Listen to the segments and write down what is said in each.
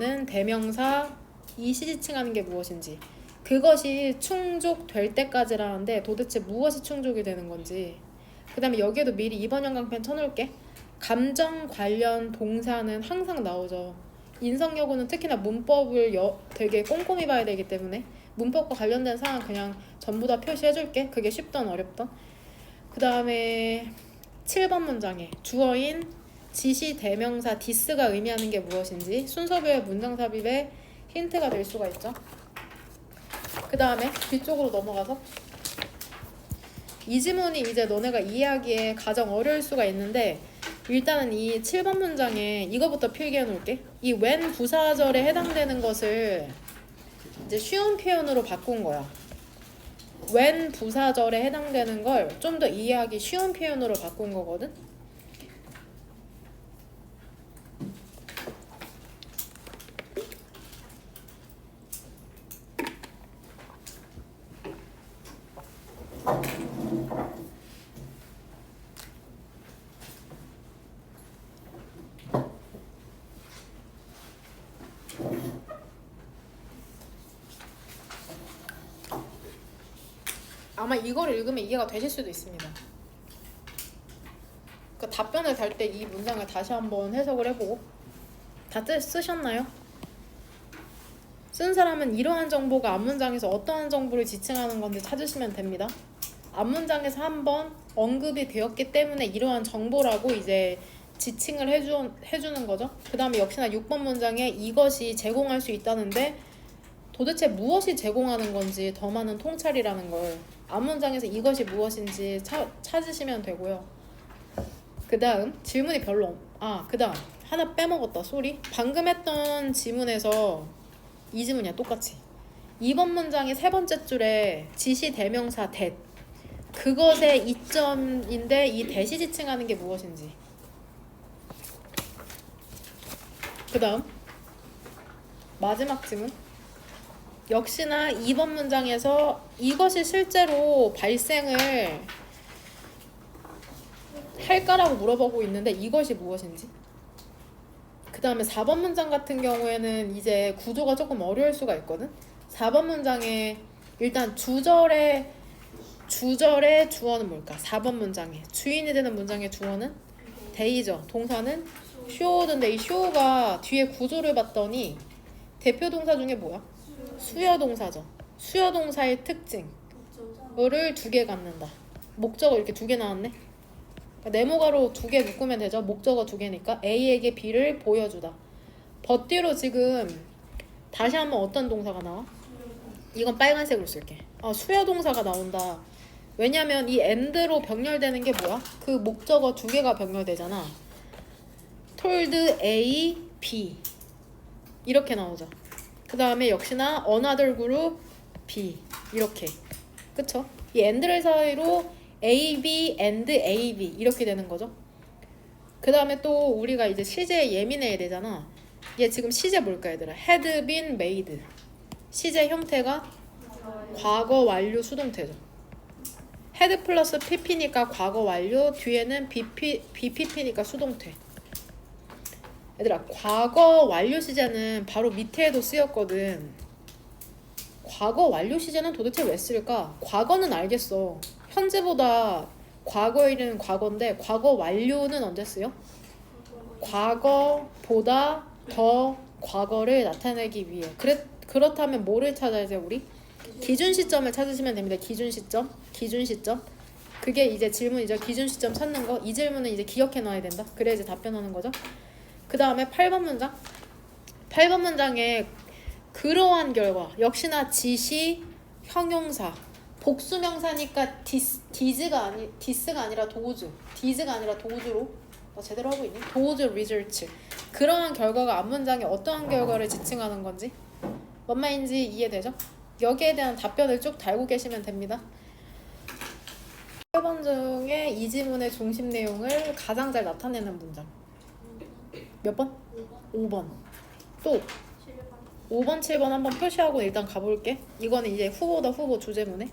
있는 대명사 이시 지칭하는 게 무엇인지, 그것이 충족될 때까지라는데 도대체 무엇이 충족이 되는 건지. 그 다음에 여기에도 미리 이번 연강편 쳐놓을게. 감정 관련 동사는 항상 나오죠. 인성여고는 특히나 문법을 되게 꼼꼼히 봐야 되기 때문에 문법과 관련된 사항 그냥 전부 다 표시해줄게. 그게 쉽던 어렵던. 그 다음에 7번 문장에 주어인 지시 대명사 디스가 의미하는 게 무엇인지 순서별 문장 삽입에 힌트가 될 수가 있죠. 그 다음에 뒤쪽으로 넘어가서 이 지문이 이제 너네가 이해하기에 가장 어려울 수가 있는데, 일단은 이 7번 문장에 이거부터 필기해 놓을게. 이 when 부사절에 해당되는 것을 이제 쉬운 표현으로 바꾼 거야. when 부사절에 해당되는 걸 좀 더 이해하기 쉬운 표현으로 바꾼 거거든. 아마 이걸 읽으면 이해가 되실 수도 있습니다. 그 답변을 달 때 이 문장을 다시 한번 해석을 해보고. 다 쓰셨나요? 쓴 사람은 이러한 정보가 앞문장에서 어떠한 정보를 지칭하는 건지 찾으시면 됩니다. 앞문장에서 한번 언급이 되었기 때문에 이러한 정보라고 이제 지칭을 해주는 거죠. 그 다음에 역시나 6번 문장에 이것이 제공할 수 있다는데 도대체 무엇이 제공하는 건지 더 많은 통찰이라는 걸 앞문장에서 이것이 무엇인지 찾으시면 되고요. 그 다음 질문이 별로 그 다음 하나 빼먹었다. 쏘리. 방금 했던 지문에서 이 지문이야 똑같이. 2번 문장의 세 번째 줄에 지시 대명사 that, 그것의 이점인데 이 that이 지칭하는 게 무엇인지. 그 다음 마지막 지문. 역시나 2번 문장에서 이것이 실제로 발생을 할까라고 물어보고 있는데 이것이 무엇인지. 그 다음에 4번 문장 같은 경우에는 이제 구조가 조금 어려울 수가 있거든. 4번 문장에 일단 주절의 주어는 뭘까? 4번 문장에 주인이 되는 문장의 주어는 they죠. 동사는 should인데 이 show가 뒤에 구조를 봤더니 대표 동사 중에 뭐야? 수요 동사죠. 수요 동사의 특징을 두 개 갖는다. 목적어 이렇게 두 개 나왔네. 네모가로 두 개 묶으면 되죠. 목적어 두 개니까 A에게 B를 보여주다. 버티로 지금 다시 한번 어떤 동사가 나와? 이건 빨간색으로 쓸게. 수요 동사가 나온다. 왜냐면 이 and로 병렬되는 게 뭐야? 그 목적어 두 개가 병렬되잖아. told A, B 이렇게 나오죠. 그 다음에 역시나 another group B 이렇게. 그쵸? 이 and를 사이로 A, B, and A, B 이렇게 되는 거죠. 그 다음에 또 우리가 이제 시제에 예민해야 되잖아. 얘 지금 시제 뭘까 얘들아? had been made. 시제 형태가 과거 완료 수동태죠. had 플러스 pp니까 과거 완료, 뒤에는 bpp니까 수동태. 얘들아 과거 완료 시제는 바로 밑에도 쓰였거든. 과거 완료 시제는 도대체 왜 쓸까? 과거는 알겠어. 현재보다 과거일은 과거인데 과거 완료는 언제 쓰여? 과거보다 더 과거를 나타내기 위해. 그렇다면 뭐를 찾아야 돼 우리? 기준 시점을 찾으시면 됩니다. 기준 시점. 그게 이제 질문이죠. 기준 시점 찾는 거. 이 질문은 이제 기억해 놔야 된다. 그래야 이제 답변하는 거죠. 그 다음에 8번 문장. 8번 문장에 그러한 역시나 지시, 형용사, 복수명사니까 디스가 아니라 도주. 디즈가 아니라 도주로. 나 제대로 하고 있니? 도주 리저치. 그러한 결과가 앞문장에 어떠한 결과를 지칭하는 건지 뭔 말인지 이해되죠? 여기에 대한 답변을 쭉 달고 계시면 됩니다. 1번 중에 이 지문의 중심 내용을 가장 잘 나타내는 문장. 몇 번? 5번. 또 5번, 7번 한번 표시하고 일단 가볼게. 이거는 이제 후보다 후보 주제문에.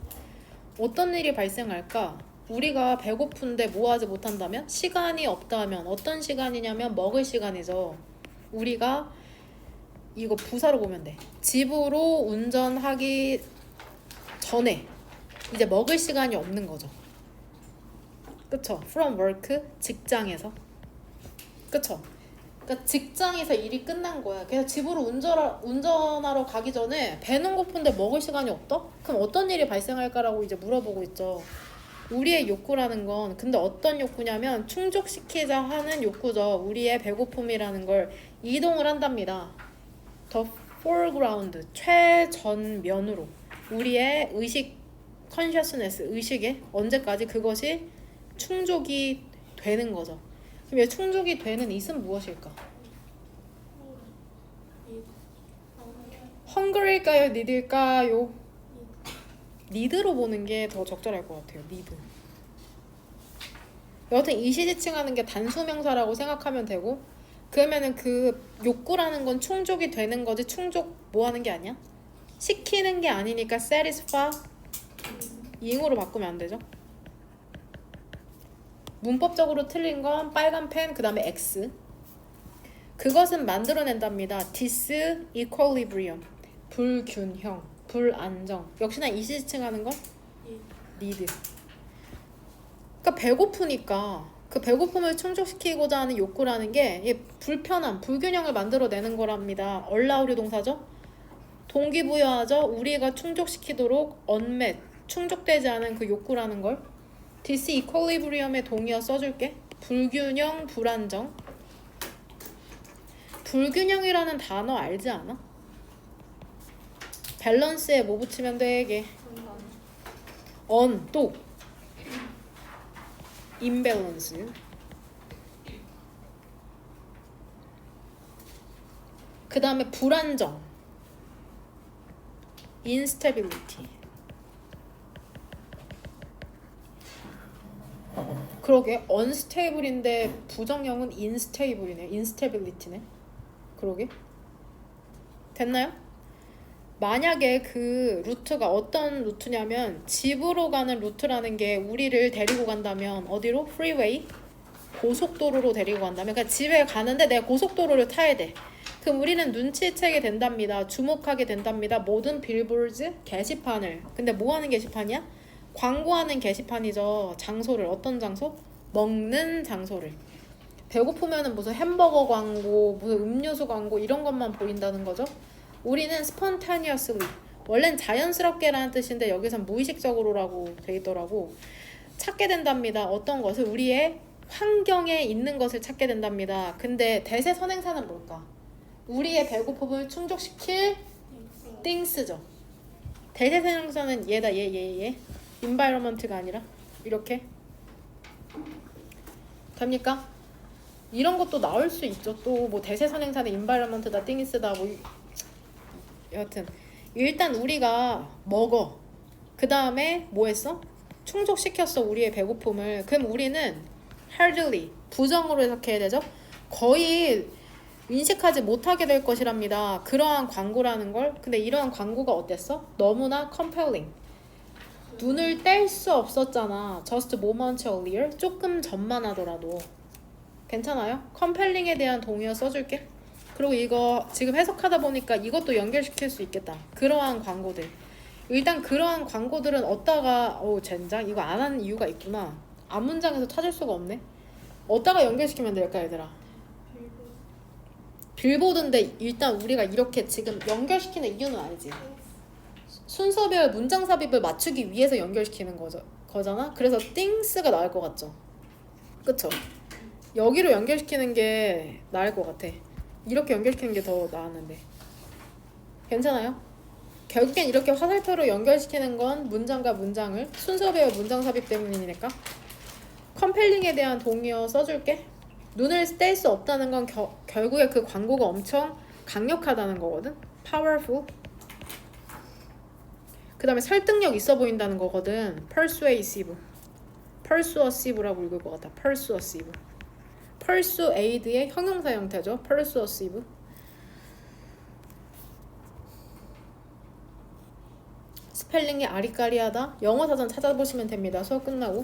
어떤 일이 발생할까? 우리가 배고픈데 뭐 하지 못한다면? 시간이 없다면 어떤 시간이냐면 먹을 시간이죠. 우리가 이거 부사로 보면 돼. 집으로 운전하기 전에 이제 먹을 시간이 없는 거죠. 그쵸? From work, 직장에서. 그쵸? 그러니까 직장에서 일이 끝난 거야. 그래서 집으로 운전하러 가기 전에 배는 고픈데 먹을 시간이 없다? 그럼 어떤 일이 발생할까라고 이제 물어보고 있죠. 우리의 욕구라는 건 근데 어떤 욕구냐면 충족시키자 하는 욕구죠. 우리의 배고픔이라는 걸 이동을 한답니다. The foreground, 최전면으로 우리의 의식, consciousness, 의식에 언제까지 그것이 충족이 되는 거죠. 그럼 얘 충족이 되는 it은 무엇일까? 헝그릴까요? need일까요? need로 보는 게 더 적절할 것 같아요. need. 여하튼 이시지칭하는 게 단수명사라고 생각하면 되고, 그러면은 그 욕구라는 건 충족이 되는 거지 충족 뭐 하는 게 아니야? 시키는 게 아니니까 satisfy ing으로 바꾸면 안 되죠. 문법적으로 틀린 건 빨간 펜 그 다음에 X. 그것은 만들어낸답니다. disequilibrium, 불균형, 불안정. 역시나 이시지칭하는 건 need. 그러니까 배고프니까 그 배고픔을 충족시키고자 하는 욕구라는 게 불편함, 불균형을 만들어내는 거랍니다. allow류 동사죠. 동기부여하죠. 우리가 충족시키도록 unmet, 충족되지 않은 그 욕구라는 걸. disequilibrium의 동의어 써줄게. 불균형, 불안정. 불균형이라는 단어 알지 않아? 밸런스에 뭐 붙이면 되게? 또 imbalance. 그 다음에 불안정, instability. 그러게 unstable인데 부정형은 instable이네. instability네. 그러게. 됐나요? 만약에 그 루트가 어떤 루트냐면 집으로 가는 루트라는 게 우리를 데리고 간다면 어디로? freeway, 고속도로로 데리고 간다면 그러니까 집에 가는데 내가 고속도로를 타야 돼. 그럼 우리는 눈치채게 된답니다. 주목하게 된답니다. 모든 빌보드 게시판을. 근데 뭐 하는 게시판이야? 광고하는 게시판이죠. 장소를. 어떤 장소? 먹는 장소를. 배고프면은 무슨 햄버거 광고, 무슨 음료수 광고 이런 것만 보인다는 거죠. 우리는 spontaneously, 원래는 자연스럽게라는 뜻인데 여기선 무의식적으로라고 돼 있더라고. 찾게 된답니다. 어떤 것을? 우리의 환경에 있는 것을 찾게 된답니다. 근데 대세 선행사는 뭘까? 우리의 배고픔을 충족시킬 things죠. 대세 선행사는 얘다. 얘. environment가 아니라 이렇게. 됩니까? 이런 것도 나올 수 있죠. 또 뭐 대세 선행사는 environment다, things다 뭐 여하튼 일단 우리가 먹어. 그 다음에 뭐 했어? 충족시켰어 우리의 배고픔을. 그럼 우리는 hardly, 부정으로 해석해야 되죠. 거의 인식하지 못하게 될 것이랍니다. 그러한 광고라는 걸. 근데 이러한 광고가 어땠어? 너무나 compelling. 눈을 뗄 수 없었잖아. just moments earlier. 조금 전만 하더라도. 괜찮아요? compelling에 대한 동의어 써줄게. 그리고 이거 지금 해석하다 보니까 이것도 연결시킬 수 있겠다. 그러한 광고들. 일단 그러한 광고들은 어디다가 젠장 이거 안 하는 이유가 있구나. 앞문장에서 찾을 수가 없네. 어디다가 연결시키면 될까 얘들아? 빌보드인데 일단 우리가 이렇게 지금 연결시키는 이유는 알지? 순서별 문장 삽입을 맞추기 위해서 연결시키는 거잖아? 그래서 things가 나을 것 같죠? 그쵸? 여기로 연결시키는 게 나을 것 같아. 이렇게 연결시키는 게 더 나았는데. 괜찮아요? 결국엔 이렇게 화살표로 연결시키는 건 문장과 문장을 순서별 문장 삽입 때문이니까. 컴펠링에 대한 동의어 써줄게. 눈을 뗄 수 없다는 건 결국에 그 광고가 엄청 강력하다는 거거든. powerful. 그 다음에 설득력 있어 보인다는 거거든. persuasive. persuasive라고 읽을 것 같아. persuasive. persuade의 형용사 형태죠. persuasive. 스펠링이 아리까리하다. 영어 사전 찾아보시면 됩니다. 수업 끝나고.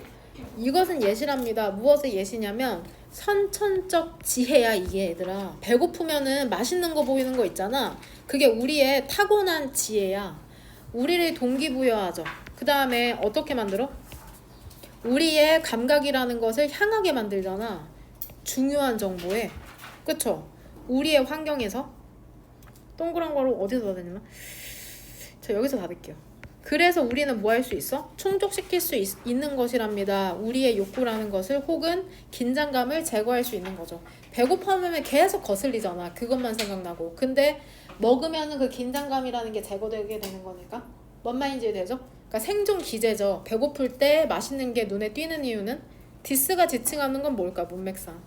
이것은 예시랍니다. 무엇의 예시냐면 선천적 지혜야 이게 얘들아. 배고프면은 맛있는 거 보이는 거 있잖아. 그게 우리의 타고난 지혜야. 우리를 동기부여하죠. 그 다음에 어떻게 만들어? 우리의 감각이라는 것을 향하게 만들잖아. 중요한 정보에. 그쵸? 우리의 환경에서. 동그란 거로 어디서 닫았냐면 자 여기서 닫을게요. 그래서 우리는 뭐 할 수 있어? 충족시킬 수 있는 것이랍니다. 우리의 욕구라는 것을 혹은 긴장감을 제거할 수 있는 거죠. 배고파하면 계속 거슬리잖아. 그것만 생각나고. 근데 먹으면 그 긴장감이라는 게 제거되게 되는 거니까. 뭔 말인지 되죠? 그러니까 생존 기제죠. 배고플 때 맛있는 게 눈에 띄는 이유는 디스가 지칭하는 건 뭘까? 문맥상.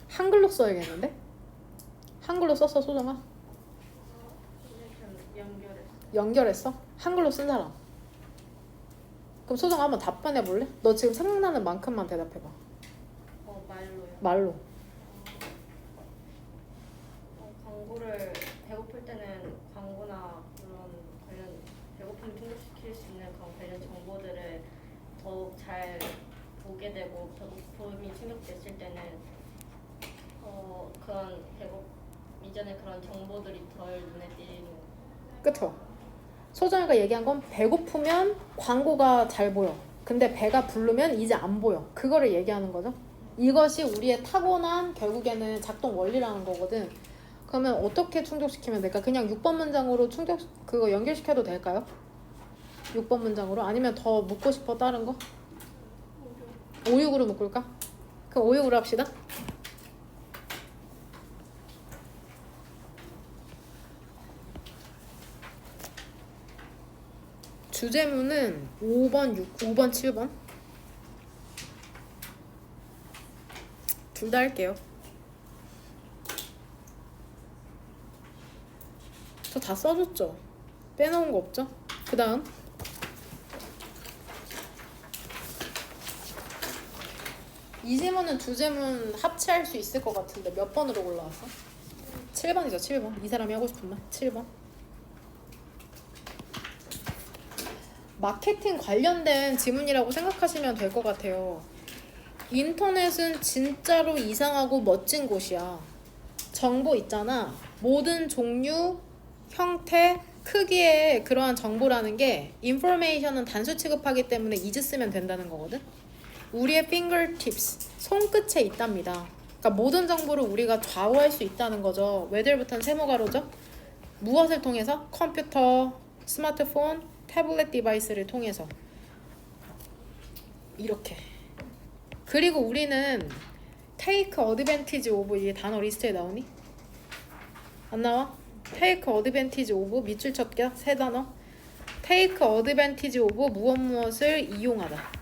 한글로 써야겠는데? 한글로 썼어 소정아? 연결했어? 한글로 쓴 사람? 그럼 소정아 한번 답변해 볼래? 너 지금 생각나는 만큼만 대답해봐. 말로요. 말로. 광고를 배고플 때는 광고나 그런 관련 배고픔을 충족시킬 수 있는 그런 관련 정보들을 더욱 잘 보게 되고 배고픔이 충족됐을 때는 그런 이전에 그런 정보들이 덜 눈에 띄는. 그쵸? 소정이가 얘기한 건 배고프면 광고가 잘 보여. 근데 배가 부르면 이제 안 보여. 그거를 얘기하는 거죠. 이것이 우리의 타고난 결국에는 작동 원리라는 거거든. 그러면 어떻게 충족시키면 될까? 그냥 6번 문장으로 그거 연결시켜도 될까요? 6번 문장으로? 아니면 더 묻고 싶어 다른 거? 5, 6으로 묶을까? 그럼 5, 6으로 합시다. 주제문은 5번, 5번, 7번 둘 다 할게요. 저 다 써줬죠? 빼놓은 거 없죠? 그 다음 이 질문은 두 질문 합치할 수 있을 것 같은데 몇 번으로 올라왔어? 7번이죠. 7번. 이 사람이 하고 싶은 말 7번. 마케팅 관련된 지문이라고 생각하시면 될 것 같아요. 인터넷은 진짜로 이상하고 멋진 곳이야. 정보 있잖아. 모든 종류, 형태, 크기의 그러한 정보라는 게 인포메이션은 단수 취급하기 때문에 이즈 쓰면 된다는 거거든. 우리의 fingertips, 손끝에 있답니다. 그러니까 모든 정보를 우리가 좌우할 수 있다는 거죠. 왜들부터는 세모가로죠. 무엇을 통해서? 컴퓨터, 스마트폰, 태블릿 디바이스를 통해서. 이렇게. 그리고 우리는 take advantage of 이 단어 리스트에 나오니? 안 나와? take advantage of 밑줄 쳤게 세 단어. take advantage of 무엇을 이용하다.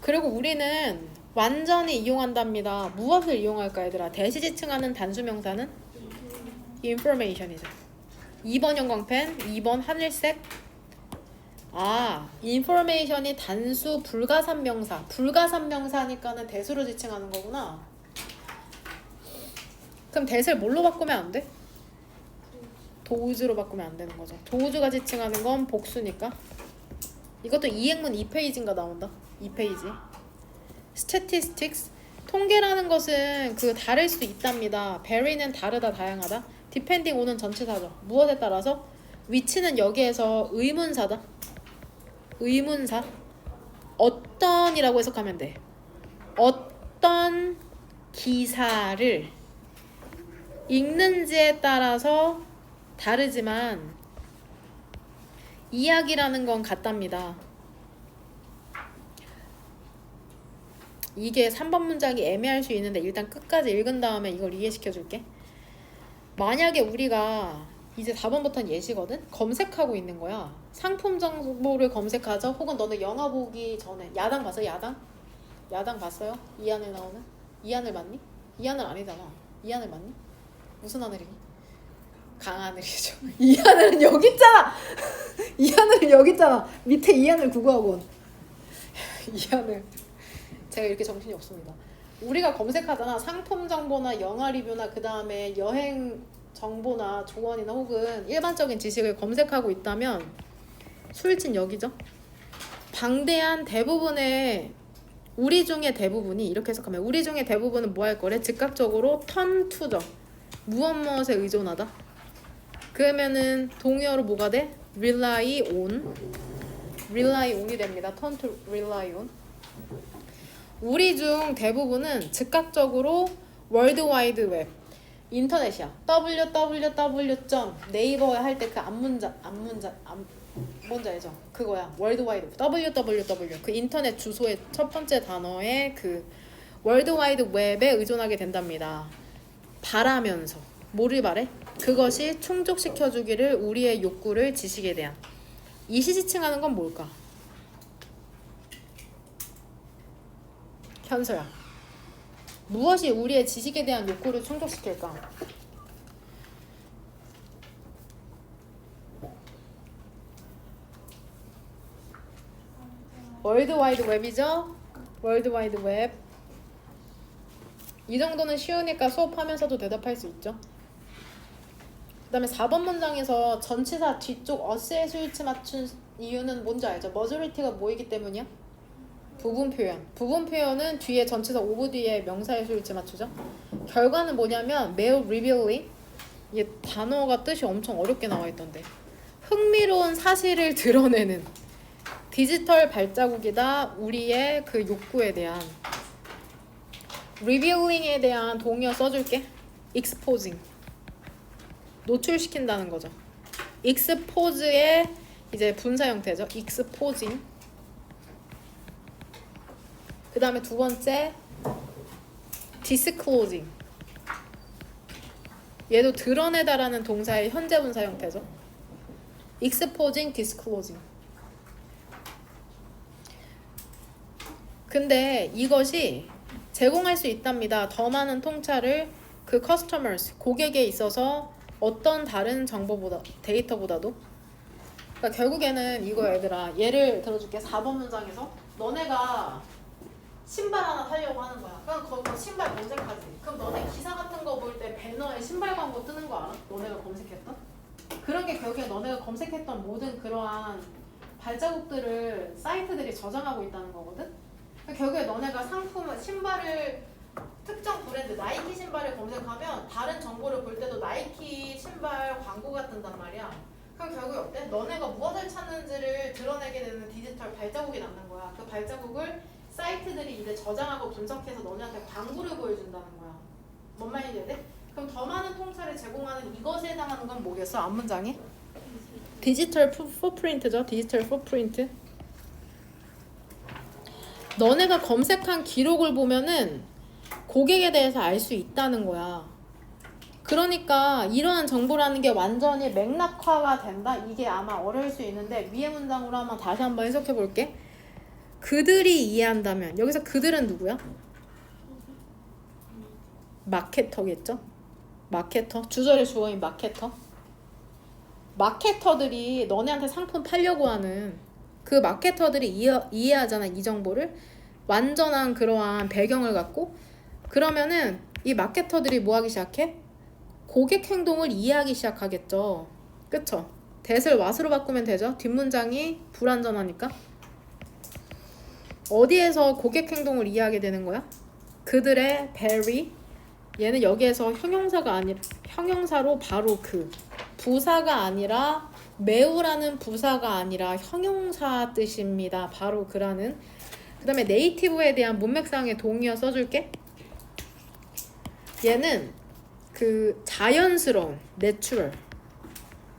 그리고 우리는 완전히 이용한답니다. 무엇을 이용할까 얘들아? 대시지칭하는 단수명사는 information이죠. 2번 형광펜, 2번 하늘색. information이 단수 불가산명사. 불가산명사니까는 대수로 지칭하는 거구나. 그럼 대를 뭘로 바꾸면 안 돼? 도우즈로 바꾸면 안 되는 거죠. 도우즈가 지칭하는 건 복수니까. 이것도 이행문 2페이지인가 나온다. 2페이지. statistics. 통계라는 것은 그 다를 수 있답니다. vary는 다르다, 다양하다. depending on은 전치사죠. 무엇에 따라서? 위치는 여기에서 의문사다. 의문사. 어떤이라고 해석하면 돼. 어떤 기사를 읽는지에 따라서 다르지만 이야기라는 건 같답니다. 이게 3번 문장이 애매할 수 있는데 일단 끝까지 읽은 다음에 이걸 이해시켜 줄게. 만약에 우리가 이제 4번부터는 예시거든? 검색하고 있는 거야. 상품 정보를 검색하죠? 혹은 너는 영화 보기 전에 야당 봤어? 야당? 야당 봤어요? 이하늘 나오는? 이하늘 맞니? 이하늘 아니잖아. 이하늘 맞니? 무슨 하늘이니? 강하늘이죠. 이하늘은 여기 있잖아. 이하늘은 여기 있잖아. 밑에 이하늘 국어학원. 이하늘. 제가 이렇게 정신이 없습니다. 우리가 검색하잖아. 상품 정보나 영화 리뷰나 그 다음에 여행 정보나 조언이나 혹은 일반적인 지식을 검색하고 있다면 술진 여기죠. 방대한 대부분의 우리 중에 대부분이 이렇게 해석하면 우리 중에 대부분은 뭐 할 거래? 즉각적으로 turn to죠. 무엇 무엇에 의존하다. 그러면은 동의어로 뭐가 돼? rely on이 됩니다. turn to rely on. 우리 중 대부분은 즉각적으로 월드와이드 웹 인터넷이야. www. 네이버에 할 때 그 앞문자 뭔지 알죠? 그거야. 월드와이드 www. 그 인터넷 주소의 첫 번째 단어의 그 월드와이드 웹에 의존하게 된답니다. 바라면서 뭐를 바래? 그것이 충족시켜주기를 우리의 욕구를 지식에 대한 이시지칭하는 건 뭘까? 현서야. 무엇이 우리의 지식에 대한 욕구를 충족시킬까? 월드와이드 웹이죠? 월드와이드 웹. 이 정도는 쉬우니까 수업하면서도 대답할 수 있죠. 그 다음에 4번 문장에서 전치사 뒤쪽 어스의 수일치 맞춘 이유는 뭔지 알죠? 머저리티가 뭐이기 때문이야? 부분 표현. 부분 표현은 뒤에 전치사 오브 뒤에 명사의 수일치 맞추죠. 결과는 뭐냐면 매우 revealing. 이게 단어가 뜻이 엄청 어렵게 나와 있던데. 흥미로운 사실을 드러내는 디지털 발자국이다. 우리의 그 욕구에 대한 revealing에 대한 동의어 써줄게. exposing. 노출시킨다는 거죠. expose의 이제 분사 형태죠. exposing. 그 다음에 두 번째 disclosing. 얘도 드러내다라는 동사의 현재 분사 형태죠. exposing, disclosing. 근데 이것이 제공할 수 있답니다. 더 많은 통찰을 그 customers, 고객에 있어서 어떤 다른 정보보다 데이터보다도. 그러니까 결국에는 이거 얘들아, 예를 들어줄게. 4번 문장에서 너네가 신발 하나 사려고 하는 거야. 그럼 거기 신발 검색하지. 그럼 너네 기사 같은 거 볼 때 배너에 신발 광고 뜨는 거 알아? 너네가 검색했던? 그런 게 결국에 너네가 검색했던 모든 그러한 발자국들을 사이트들이 저장하고 있다는 거거든? 그러니까 결국에 너네가 상품, 신발을 특정 브랜드, 나이키 신발을 검색하면 다른 정보를 볼 때도 나이키 신발 광고가 뜬단 말이야. 그럼 결국에 어때? 너네가 무엇을 찾는지를 드러내게 되는 디지털 발자국이 남는 거야. 그 발자국을 사이트들이 이제 저장하고 분석해서 너네한테 광고를 보여준다는 거야. 뭔 말인지 해야 돼? 그럼 더 많은 통찰을 제공하는 이것에 해당하는 건 뭐겠어? 앞문장에? 디지털 풋프린트죠. 디지털 풋프린트. 너네가 검색한 기록을 보면은 고객에 대해서 알 수 있다는 거야. 그러니까 이러한 정보라는 게 완전히 맥락화가 된다? 이게 아마 어려울 수 있는데 위의 문장으로 한번 다시 한번 해석해 볼게. 그들이 이해한다면 여기서 그들은 누구야? 마케터겠죠? 마케터. 주절의 주어인 마케터. 마케터들이 너네한테 상품 팔려고 하는 그 마케터들이 이해하잖아. 이 정보를. 완전한 그러한 배경을 갖고. 그러면은 이 마케터들이 뭐 하기 시작해? 고객 행동을 이해하기 시작하겠죠. 그쵸? that을 what으로 바꾸면 되죠. 뒷문장이 불완전하니까. 어디에서 고객 행동을 이해하게 되는 거야? 그들의 very. 얘는 여기에서 형용사로 바로 그 부사가 아니라 매우라는 부사가 아니라 형용사 뜻입니다. 바로 그라는. 그 다음에 네이티브에 대한 문맥상의 동의어 써줄게. 얘는 그 자연스러운, natural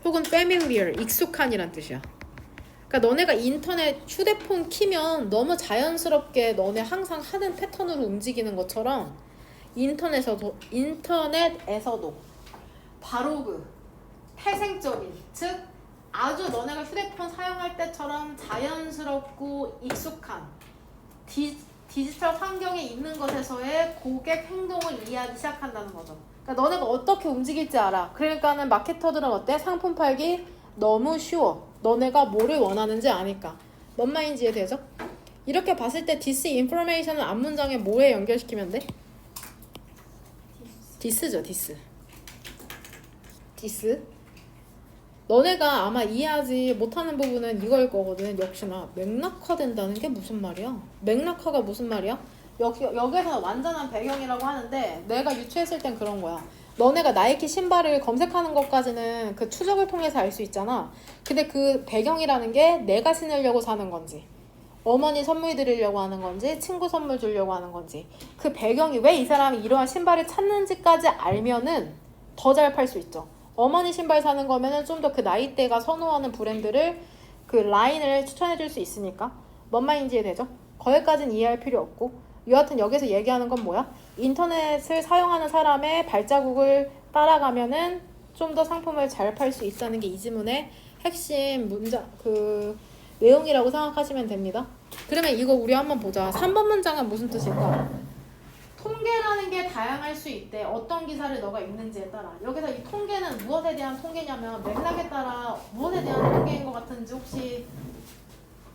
혹은 familiar, 익숙한이란 뜻이야. 그러니까 너네가 인터넷 휴대폰 키면 너무 자연스럽게 너네 항상 하는 패턴으로 움직이는 것처럼 인터넷에서도 바로 그 태생적인, 즉 아주 너네가 휴대폰 사용할 때처럼 자연스럽고 익숙한 디지털 환경에 있는 것에서의 고객 행동을 이해하기 시작한다는 거죠. 그러니까 너네가 어떻게 움직일지 알아. 그러니까는 마케터들은 어때? 상품 팔기 너무 쉬워. 너네가 뭐를 원하는지 아니까. 뭔 말인지 이해되죠? 이렇게 봤을 때 this information을 앞문장에 뭐에 연결시키면 돼? this죠, this. this. 너네가 아마 이해하지 못하는 부분은 이거일 거거든. 역시나 맥락화된다는 게 무슨 말이야? 맥락화가 무슨 말이야? 여기서 완전한 배경이라고 하는데 내가 유추했을 땐 그런 거야. 너네가 나이키 신발을 검색하는 것까지는 그 추적을 통해서 알 수 있잖아. 근데 그 배경이라는 게 내가 신으려고 사는 건지, 어머니 선물 드리려고 하는 건지, 친구 선물 주려고 하는 건지, 그 배경이 왜 이 사람이 이러한 신발을 찾는지까지 알면은 더 잘 팔 수 있죠. 어머니 신발 사는 거면은 좀 더 그 나이대가 선호하는 브랜드를 그 라인을 추천해 줄 수 있으니까 뭔 말인지 이해되죠? 거기까지는 이해할 필요 없고, 여하튼 여기서 얘기하는 건 뭐야? 인터넷을 사용하는 사람의 발자국을 따라가면은 좀 더 상품을 잘 팔 수 있다는 게 이 지문의 핵심 문장 그 내용이라고 생각하시면 됩니다. 그러면 이거 우리 한번 보자. 3번 문장은 무슨 뜻일까? 통계라는 게 다양할 수 있대. 어떤 기사를 너가 읽는지에 따라. 여기서 이 통계는 무엇에 대한 통계냐면 맥락에 따라 무엇에 대한 통계인 것 같은지 혹시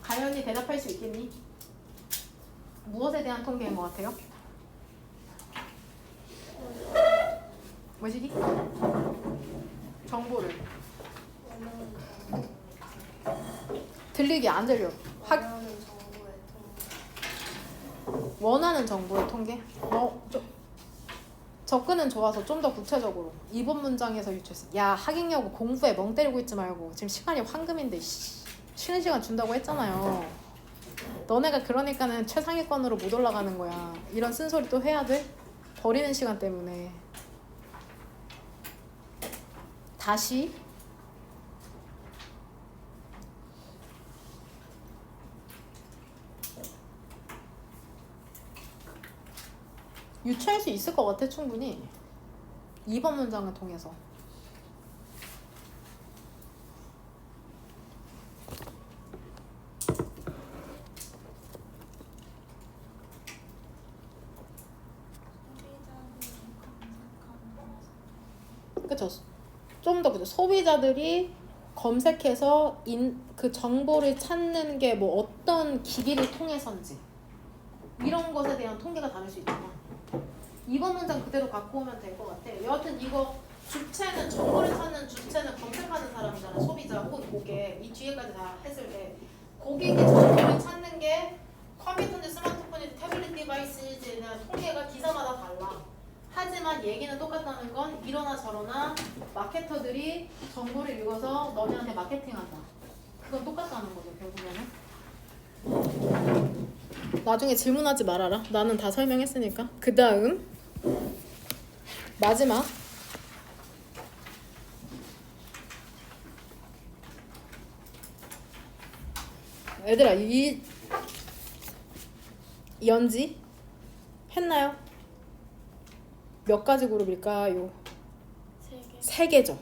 가연이 대답할 수 있겠니? 무엇에 대한 통계인 것 같아요? 뭐시기? 정보를. 들리게 안 들려. 원하는 정보의 통계? 접근은 좋아서 좀 더 구체적으로 2번 문장에서 유추했어. 야, 하객여고 공부에 멍 때리고 있지 말고 지금 시간이 황금인데 쉬는 시간 준다고 했잖아요. 너네가 그러니까는 최상위권으로 못 올라가는 거야. 이런 쓴소리 또 해야 돼? 버리는 시간 때문에. 다시 유추할 수 있을 것 같아. 충분히 2번 문장을 통해서. 그쵸? 좀 더 그죠? 소비자들이 검색해서 그 정보를 찾는 게 뭐 어떤 기기를 통해서인지 이런 것에 대한 통계가 다를 수 있잖아. 2번 문장 그대로 갖고 오면 될 것 같아. 여하튼 이거 주체는 정보를 찾는 주체는 검색하는 사람이잖아. 소비자 혹은 고객. 이 뒤에까지 다 했을 때 고객이 정보를 찾는 게 컴퓨터인지 스마트폰인지 태블릿 디바이스인지에 대한 통계가 기사마다 달라. 하지만 얘기는 똑같다는 건 이러나 저러나 마케터들이 정보를 읽어서 너네한테 마케팅한다. 그건 똑같다는 거죠, 결국에는. 나중에 질문하지 말아라. 나는 다 설명했으니까. 그 다음 마지막 얘들아, 이 연지 했나요? 몇 가지 그룹일까요? 세 개죠.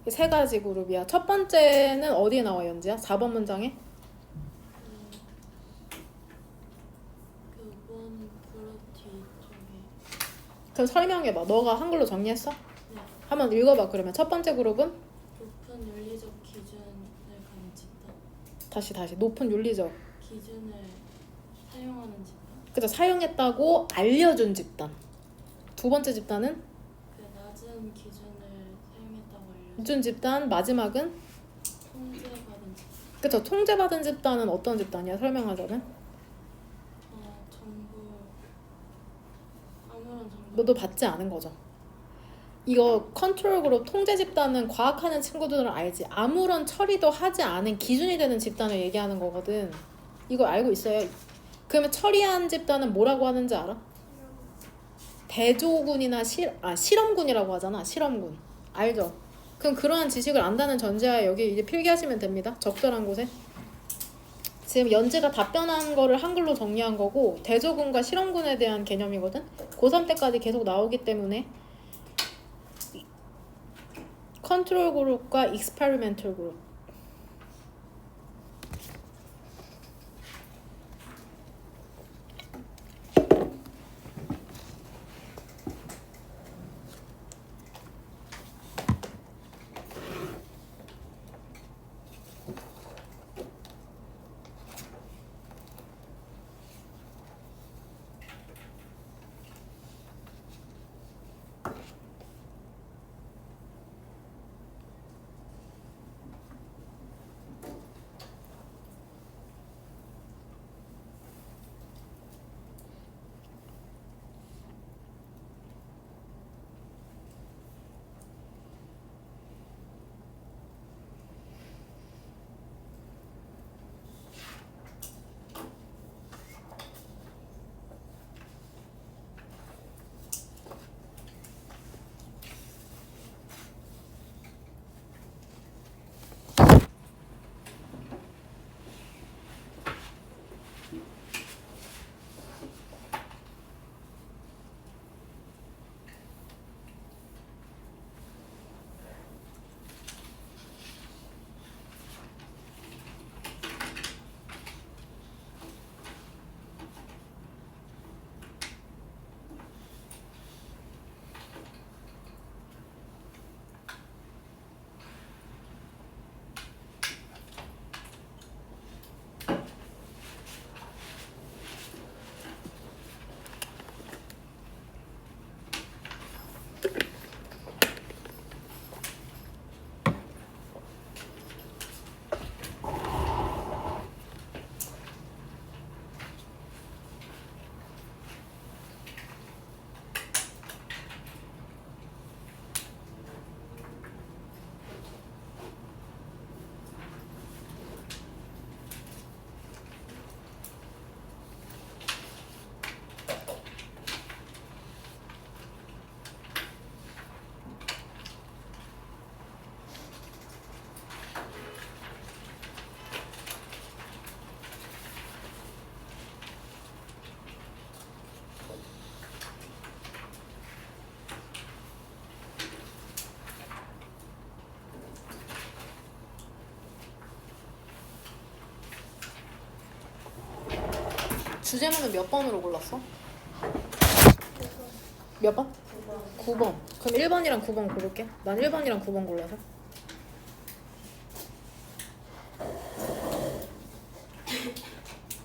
세 가지 그룹이야. 첫 번째는 어디에 나와 연지야? 4번 문장에? 그번 그룹 뒤쪽에. 그럼 설명해봐. 너가 한글로 정리했어? 네. 한번 읽어봐. 그러면 첫 번째 그룹은? 높은 윤리적 기준을 가진 집단. 다시 높은 윤리적 기준을 사용하는 집단. 그죠? 사용했다고 알려준 집단. 두 번째 집단은? 그 낮은 기준을 사용했다고 알려준 준 집단. 마지막은? 통제받은 집단. 그쵸? 통제받은 집단은 어떤 집단이야? 설명하자면? 정보 아무런 정보. 너도 받지 않은 거죠. 이거 컨트롤 그룹 통제 집단은 과학하는 친구들은 알지. 아무런 처리도 하지 않은 기준이 되는 집단을 얘기하는 거거든. 이거 알고 있어요. 그러면 처리한 집단은 뭐라고 하는지 알아? 대조군이나 실험군이라고 하잖아. 실험군. 알죠? 그럼 그러한 지식을 안다는 전제하에 여기 이제 필기하시면 됩니다. 적절한 곳에. 지금 연지가 답변한 거를 한글로 정리한 거고 대조군과 실험군에 대한 개념이거든. 고3 때까지 계속 나오기 때문에 컨트롤 그룹과 익스페리멘털 그룹. 주제문은 몇 번으로 골랐어? 몇 번? 9번. 그럼 1번이랑 9번 고를게. 난 1번이랑 9번 골라서.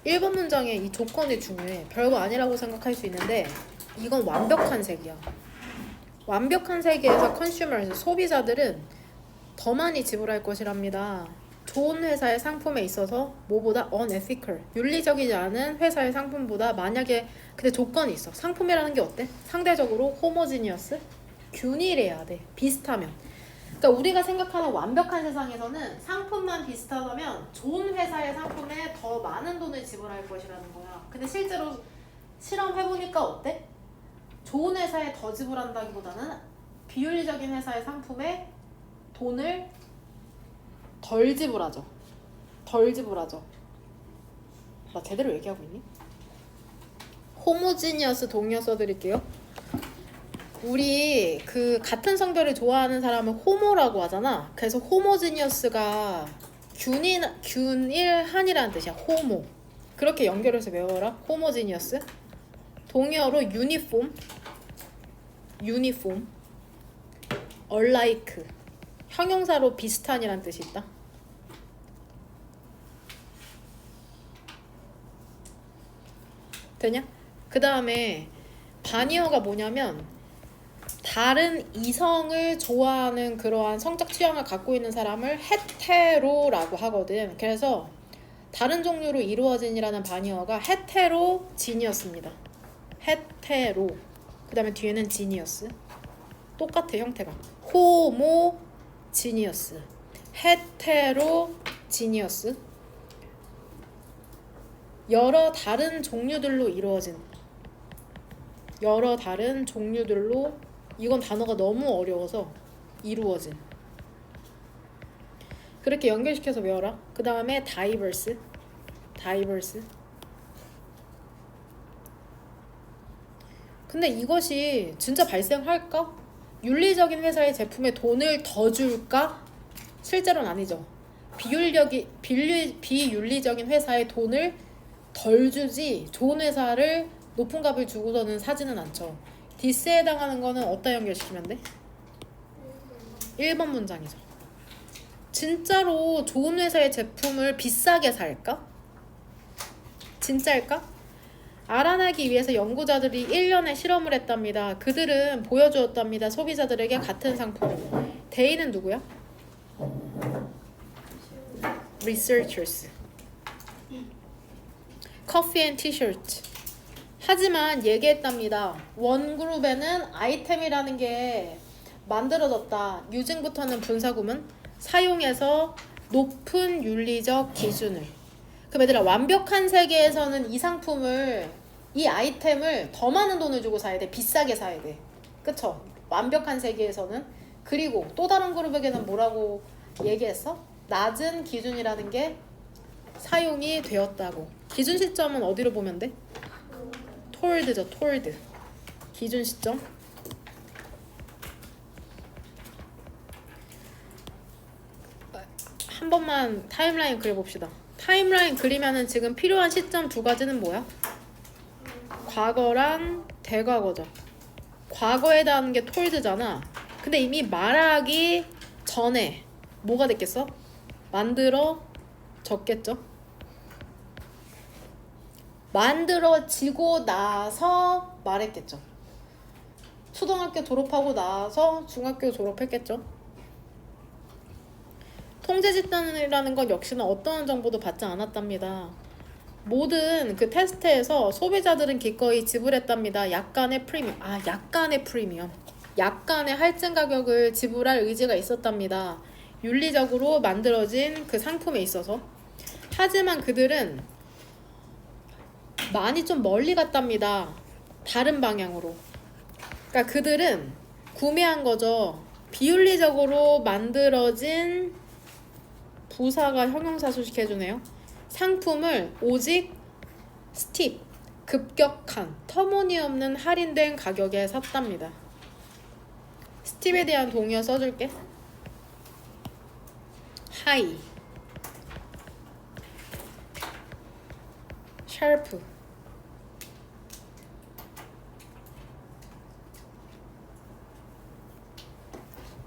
(1번) 문장에 이 조건이 중요해. 별거 아니라고 생각할 수 있는데 이건 완벽한 세계야. 완벽한 세계에서 컨슈머스, 소비자들은 더 많이 지불할 것이랍니다. 좋은 회사의 상품에 있어서 뭐보다 unethical, 윤리적이지 않은 회사의 상품보다 만약에 근데 조건이 있어. 상품이라는 게 어때? 상대적으로 homogeneous, 균일해야 돼. 비슷하면. 그러니까 우리가 생각하는 완벽한 세상에서는 상품만 비슷하다면 좋은 회사의 상품에 더 많은 돈을 지불할 것이라는 거야. 근데 실제로 실험해보니까 어때? 좋은 회사에 더 지불한다기보다는 비윤리적인 회사의 상품에 돈을 덜 지불하죠. 덜 지불하죠. 나 제대로 얘기하고 있니? 호모지니어스 동의어 써드릴게요. 우리 그 같은 성별을 좋아하는 사람을 호모라고 하잖아. 그래서 호모지니어스가 균일한이라는 뜻이야. 호모. 그렇게 연결해서 외워라. 호모지니어스. 동의어로 유니폼, alike, 형용사로 비슷한이란 뜻이 있다. 되냐? 그 다음에 바니어가 뭐냐면 다른 이성을 좋아하는 그러한 성적 취향을 갖고 있는 사람을 헤테로라고 하거든. 그래서 다른 종류로 이루어진이라는 바니어가 헤테로지니어스입니다. 헤테로. 그 다음에 뒤에는 지니어스. 똑같아 형태가. 호모지니어스, 헤테로지니어스. 여러 다른 종류들로 이루어진. 여러 다른 종류들로. 이건 단어가 너무 어려워서 이루어진. 그렇게 연결시켜서 외워라. 그 다음에 diverse. 근데 이것이 진짜 발생할까? 윤리적인 회사의 제품에 돈을 더 줄까? 실제로는 아니죠. 비윤리적인 회사에 돈을 덜 주지 좋은 회사를 높은 값을 주고서는 사지는 않죠. 디스에 해당하는 거는 어디다 연결시키면 돼? 1번 문장이죠. 진짜로 좋은 회사의 제품을 비싸게 살까? 진짜일까? 알아내기 위해서 연구자들이 1년의 실험을 했답니다. 그들은 보여주었답니다. 소비자들에게 같은 상품을. They는 누구야? Researchers. Coffee and T-shirt. 하지만 얘기했답니다. 원그룹에는 아이템이라는 게 만들어졌다. 유증부터는 분사구문. 사용해서 높은 윤리적 기준을. 그럼 얘들아, 완벽한 세계에서는 이 상품을, 이 아이템을 더 많은 돈을 주고 사야 돼. 비싸게 사야 돼. 그쵸? 완벽한 세계에서는. 그리고 또 다른 그룹에게는 뭐라고 얘기했어? 낮은 기준이라는 게 사용이 되었다고. 기준 시점은 어디로 보면 돼? told죠. told. 기준 시점. 한 번만 타임라인 그려봅시다. 타임라인 그리면은 지금 필요한 시점 두 가지는 뭐야? 과거랑 대과거죠. 과거에 대한 게 told잖아. 근데 이미 말하기 전에 뭐가 됐겠어? 만들어졌겠죠? 만들어지고 나서 말했겠죠. 초등학교 졸업하고 나서 중학교 졸업했겠죠. 통제 집단이라는 건 역시나 어떠한 정보도 받지 않았답니다. 모든 그 테스트에서 소비자들은 기꺼이 지불했답니다. 약간의 프리미엄. 약간의 프리미엄. 약간의 할증 가격을 지불할 의지가 있었답니다. 윤리적으로 만들어진 그 상품에 있어서. 하지만 그들은 많이 좀 멀리 갔답니다. 다른 방향으로. 그러니까 그들은 구매한 거죠. 비윤리적으로 만들어진 부사가 형용사 수식해주네요. 상품을 오직 스팁, 급격한, 터무니없는 할인된 가격에 샀답니다. 스팁에 대한 동의어 써줄게. 하이, 샤프,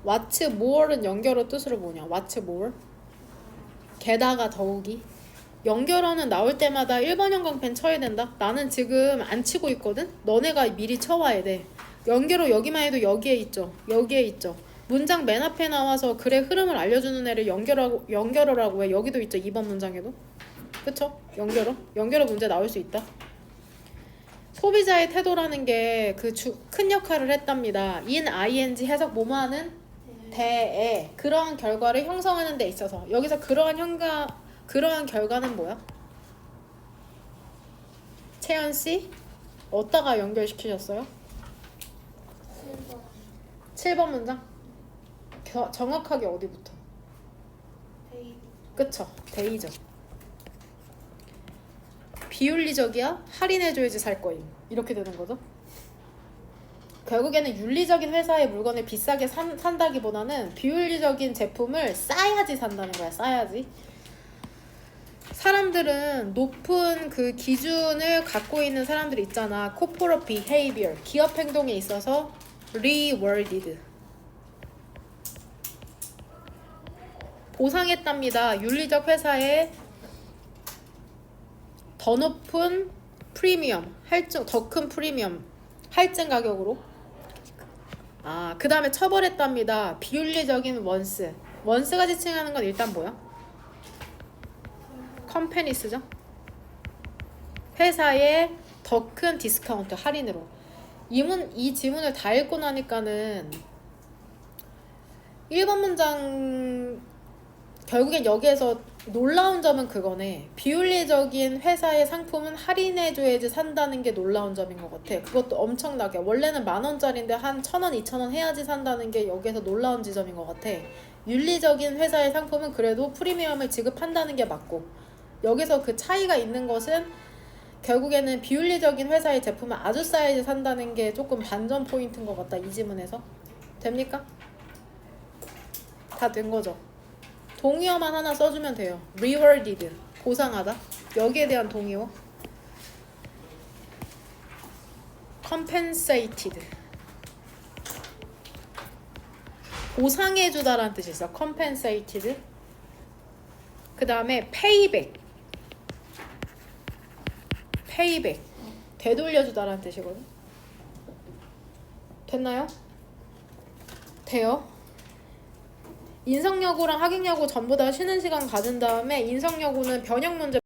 what's more는 연결어 뜻으로 뭐냐? what's more? 게다가 더욱이. 연결어는 나올 때마다 1번 형광펜 쳐야 된다. 나는 지금 안 치고 있거든. 너네가 미리 쳐와야 돼. 연결어 여기만 해도 여기에 있죠. 여기에 있죠. 문장 맨 앞에 나와서 글의 흐름을 알려주는 애를 연결어라고 해. 여기도 있죠. 2번 문장에도. 그쵸? 연결어 문제 나올 수 있다. 소비자의 태도라는 게 그 큰 역할을 했답니다. in ing 해석 뭐뭐하는 대에 그러한 결과를 형성하는 데 있어서 여기서 그러한 결과는 뭐야? 채연 씨 어디다가 연결시키셨어요? 7번 문장. 정확하게 어디부터? 데이. 그쵸? 데이죠. 비윤리적이야? 할인해줘야지 살 거임. 이렇게 되는 거죠. 결국에는 윤리적인 회사의 물건을 비싸게 산다기보다는 비윤리적인 제품을 싸야지 산다는 거야. 싸야지. 사람들은 높은 그 기준을 갖고 있는 사람들이 있잖아. corporate behavior, 기업 행동에 있어서 rewarded, 보상했답니다. 윤리적 회사에 더 높은 프리미엄, 더 큰 프리미엄, 할증 가격으로. 그 다음에 처벌했답니다. 비윤리적인 원스가 지칭하는 건 일단 뭐야? 컴퍼니스죠. 회사의 더 큰 디스카운트, 할인으로. 이 지문을 다 읽고 나니까는 1번 문장 결국엔 여기에서 놀라운 점은 그거네. 비윤리적인 회사의 상품은 할인해줘야지 산다는 게 놀라운 점인 것 같아. 그것도 엄청나게. 원래는 10,000원짜리인데 한 1,000원, 2,000원 해야지 산다는 게 여기에서 놀라운 지점인 것 같아. 윤리적인 회사의 상품은 그래도 프리미엄을 지급한다는 게 맞고, 여기서 그 차이가 있는 것은 결국에는 비윤리적인 회사의 제품을 아주 싸야지 산다는 게 조금 반전 포인트인 것 같다. 이 지문에서. 됩니까? 다 된 거죠. 동의어만 하나 써주면 돼요. rewarded, 보상하다. 여기에 대한 동의어. compensated, 보상해주다라는 뜻이 있어. compensated. 그 다음에 payback, 되돌려주다라는 뜻이거든. 됐나요? 돼요? 인성여고랑 학익여고 전부 다 쉬는 시간 가진 다음에 인성여고는 변형 문제